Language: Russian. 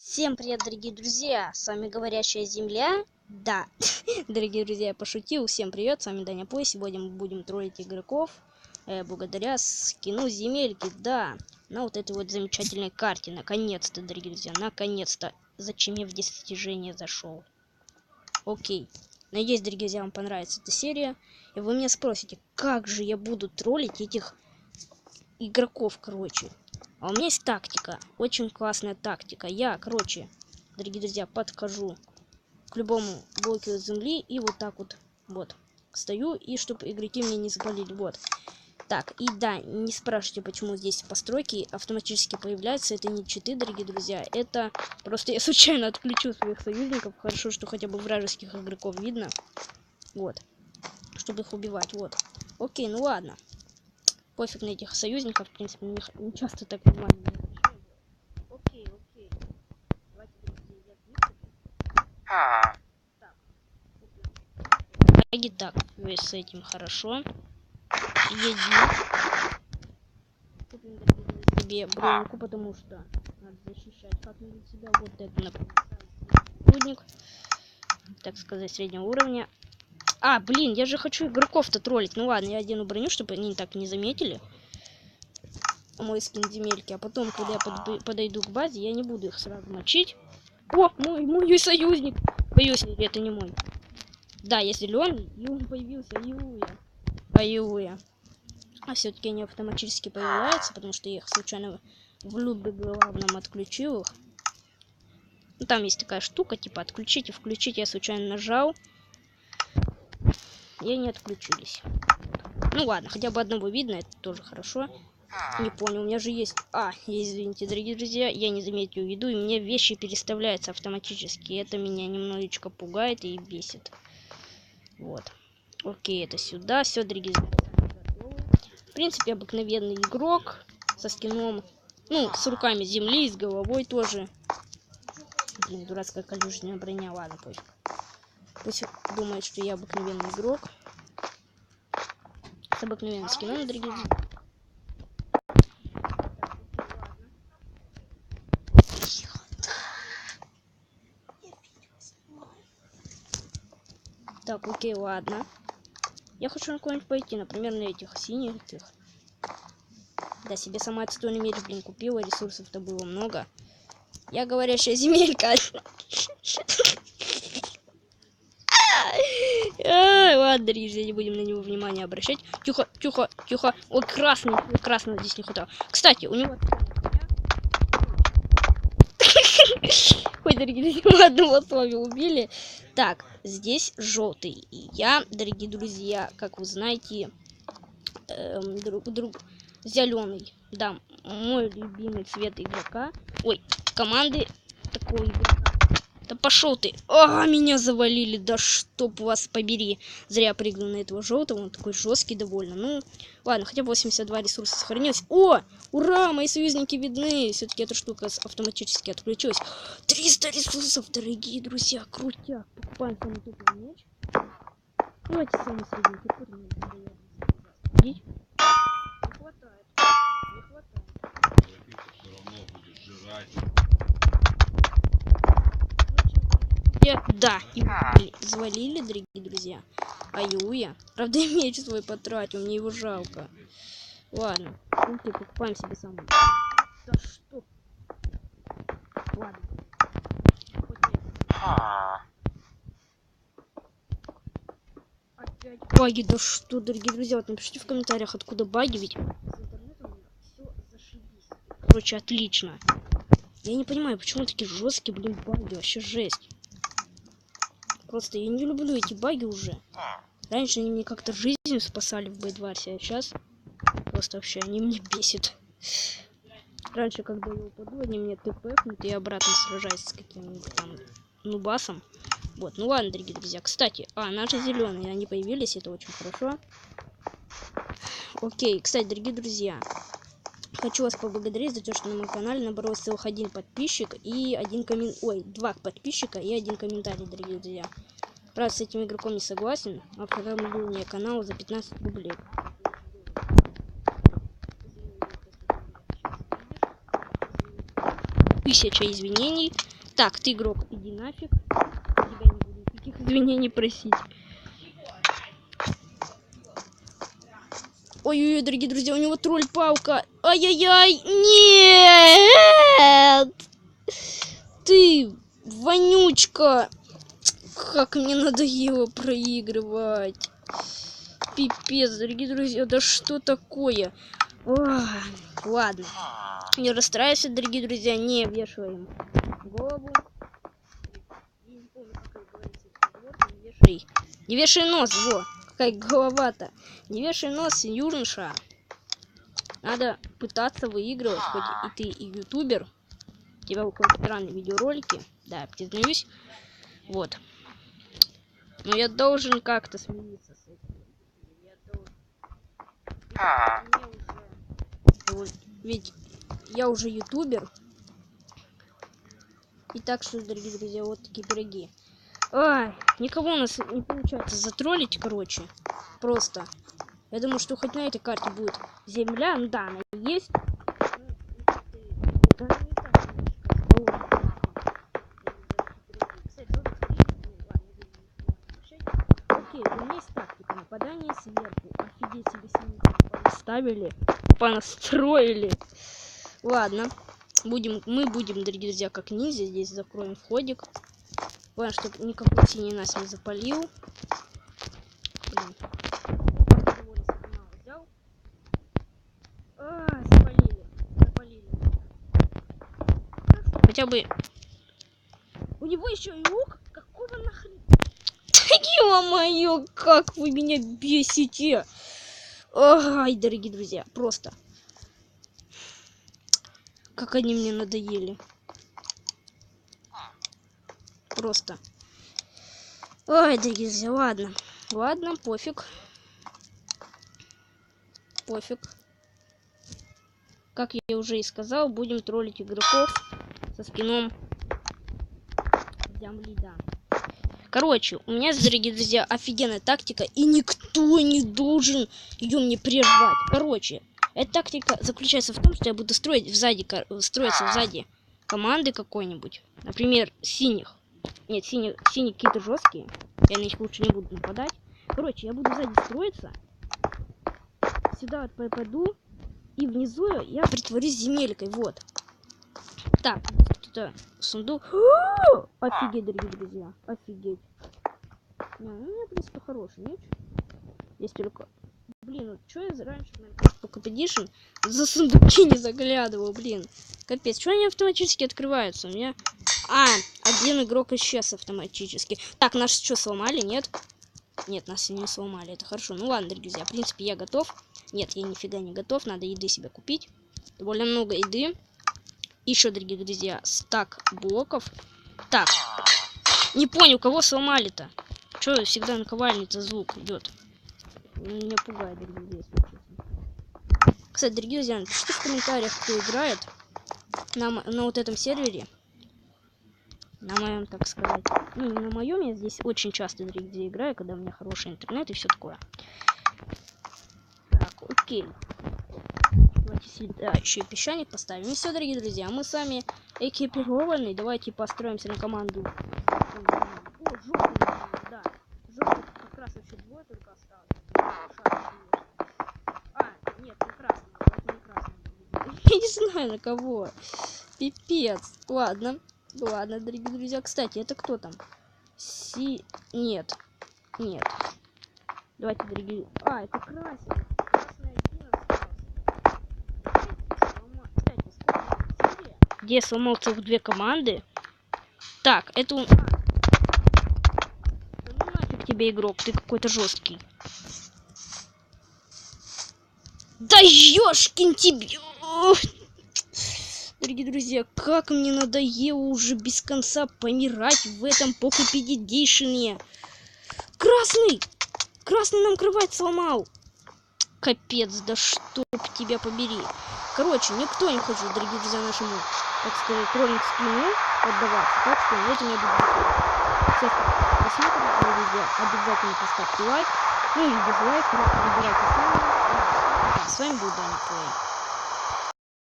Всем привет, дорогие друзья! С вами Говорящая Земля. Да, дорогие друзья, я пошутил. Всем привет, с вами Даня Плей. Сегодня мы будем троллить игроков благодаря скину земельки. Да, на вот этой вот замечательной карте. Наконец-то, дорогие друзья, наконец-то. Зачем я в достижение зашел? Окей. Надеюсь, дорогие друзья, вам понравится эта серия. И вы меня спросите, как же я буду троллить этих игроков, короче. А у меня есть тактика, очень классная тактика. Я, короче, дорогие друзья, подхожу к любому блоку земли и вот так вот стою, и чтобы игроки меня не запалили. Вот. Так, и да, не спрашивайте, почему здесь постройки автоматически появляются. Это не читы, дорогие друзья. Это просто я случайно отключил своих союзников. Хорошо, что хотя бы вражеских игроков видно. Вот. Чтобы их убивать. Вот. Окей, ну ладно. Пофиг на этих союзников, в принципе, не часто так внимание не обращаю. Окей. Давайте так, с этим хорошо. Едим. Купим себе броньку, потому что надо защищать как-нибудь себя. Вот это, например, союзник, так сказать, среднего уровня. А, блин, я же хочу игроков-то троллить. Ну ладно, я одену броню, чтобы они так не заметили мой скин земельки, а потом, когда я подойду к базе, я не буду их сразу мочить. О, мой союзник! Боюсь, это не мой. Да, я зеленый, и он появился, Аюя. А все-таки они автоматически появляются, потому что я их случайно в любе главном отключил их. Ну, там есть такая штука, типа отключить и включить, я случайно нажал. И они отключились. Ну ладно, хотя бы одного видно, это тоже хорошо. Не понял, у меня же есть... извините, дорогие друзья, я не заметил еду, и мне вещи переставляются автоматически. Это меня немножечко пугает и бесит. Вот. Окей, это сюда. Все, дорогие друзья. В принципе, обыкновенный игрок со скином, ну, с руками земли, с головой тоже. Блин, дурацкая колюжная броня, ладно, пофиг. Пусть думает, что я обыкновенный игрок. С обыкновенным скином, дорогие друзья. Так, окей, ладно. Я хочу на кого-нибудь пойти, например, на этих синих. Да, себе сама отстойный меч, блин, купила, ресурсов-то было много. Я говорящая земелька. Ладно, друзья, не будем на него внимания обращать. Тихо. Ой, красного здесь не хватало. Кстати, у него... Ой, дорогие друзья, одного с вами убили. Так, здесь желтый. И я, дорогие друзья, как вы знаете, зеленый. Да, мой любимый цвет игрока. Ой, команды такого игрока. Да пошел ты. Меня завалили. Да чтоб вас побери. Зря я прыгнул на этого желтого. Он такой жесткий довольно. Ну, ладно, хотя бы 82 ресурса сохранилось. О, ура, мои союзники видны. Все-таки эта штука автоматически отключилась. 300 ресурсов, дорогие друзья. Крутяк. Покупаем самый топовый меч. Давайте самый средний. Не хватает. Да, и завалили, дорогие друзья. Аюя. Правда, я меч свой потратил, мне его жалко. Ладно, покупаем себе самый. Да что? Ладно. Опять баги, да что, дорогие друзья, вот напишите в комментариях, откуда баги, ведь с интернетом все зашибись. Короче, отлично. Я не понимаю, почему такие жесткие, блин, баги, вообще жесть. Просто я не люблю эти баги уже. Раньше они мне как-то жизнь спасали в Бэдварсе, а сейчас просто вообще они меня бесят. Раньше, когда я упаду, они мне тпхнут и обратно сражаюсь с каким-нибудь там нубасом. Вот, ну ладно, дорогие друзья. Кстати, наши зеленые, они появились, это очень хорошо. Окей, кстати, дорогие друзья, хочу вас поблагодарить за то, что на моем канале набралось целых 1 подписчик и 2 подписчика и 1 комментарий, дорогие друзья. Правда, с этим игроком не согласен. Оформление канала за 15 рублей. 1000 извинений. Так, ты, игрок, иди нафиг. Тебя не буду никаких извинений просить. Ой-ой-ой, дорогие друзья, у него тролль-палка. Ай-яй-яй, нет! Ты, вонючка. Как мне надоело проигрывать. Пипец, дорогие друзья, да что такое? Ох, ладно. Не расстраивайся, дорогие друзья, не вешаем голову. Не помню, как это говорится. Не вешай нос, во. Какая голова-то. Не вешай нос, юноша. Надо пытаться выигрывать, хоть и ты и ютубер. У тебя выходят странные видеоролики. Да, я признаюсь. Вот. Но я должен как-то смириться с этим. Я должен... Ведь я уже ютубер. И так что, дорогие друзья, вот такие пироги. Ай, никого у нас не получается затроллить, короче. Просто. Я думаю, что хоть на этой карте будет земля. Ну да, она есть. Окей, у меня есть тактика. Нападание сверху. Офигеть себе поставили. Понастроили. Ладно. Мы будем, дорогие друзья, как ниндзя. Здесь закроем входик. Главное, чтобы никакой синий нас не запалил. Блин. Запалили. Хотя бы... У него еще и лук? Какого нахрен? Ё-моё, как вы меня бесите! Ай, дорогие друзья, просто. Как они мне надоели. Просто. Ой, дорогие друзья, ладно. Ладно, пофиг. Пофиг. Как я уже и сказал, будем троллить игроков со скином земли, да. Короче, у меня, дорогие друзья, офигенная тактика, и никто не должен ее мне прервать. Короче, эта тактика заключается в том, что я буду строиться сзади команды какой-нибудь. Например, синих. Нет, синие какие-то жесткие. Я на них лучше не буду нападать. Короче, я буду сзади строиться. Сюда вот попаду. И внизу я притворюсь земелькой. Вот. Так, тут сундук. Офигеть, дорогие друзья. Офигеть. Не, ну, у меня, в принципе, хороший меч. Здесь только... Блин, вот что я раньше на Competition за сундуки не заглядывал, блин. Капец, что они автоматически открываются? У меня... один игрок исчез автоматически. Так, нас что, сломали? Нет? Нет, нас не сломали, это хорошо. Ну ладно, дорогие друзья, в принципе, я готов. Нет, я нифига не готов, надо еды себе купить. Довольно много еды. Еще, дорогие друзья, стак блоков. Так, не понял, кого сломали-то? Че всегда наковальня-то звук идет? Меня пугает, дорогие друзья. Кстати, дорогие друзья, напишите в комментариях, кто играет на вот этом сервере. На моем, так сказать. Ну, не на моем, я здесь очень часто, дорогие друзья, играю, когда у меня хороший интернет и все такое. Так, окей. Давайте сюда еще и песчаник поставим. И все, дорогие друзья, мы с вами экипированы. Давайте построимся на команду. О, желтый, да. Желтый как раз еще двое только осталось. Нет, не красный. Не красный. Я не знаю на кого. Пипец. Ладно. Ладно, дорогие друзья. Кстати, это кто там? Нет. Нет. Давайте, дорогие... это красный. Красная где сломался в две команды. Так, это он... Да ну нафиг тебе, игрок, ты какой-то жесткий. Да ёшкин тебе! Дорогие друзья, как мне надоело уже без конца помирать в этом покупедидейшине. Красный! Красный нам кровать сломал. Капец, да чтоб тебя побери. Короче, никто не хочет, дорогие друзья, нашему, так сказать, троллинг скину отдаваться. Так что на этом я буду посмотрим, дорогие друзья. Обязательно поставьте лайк. Ну или дизлайк, выбирайте сами. С вами был Даня Плей.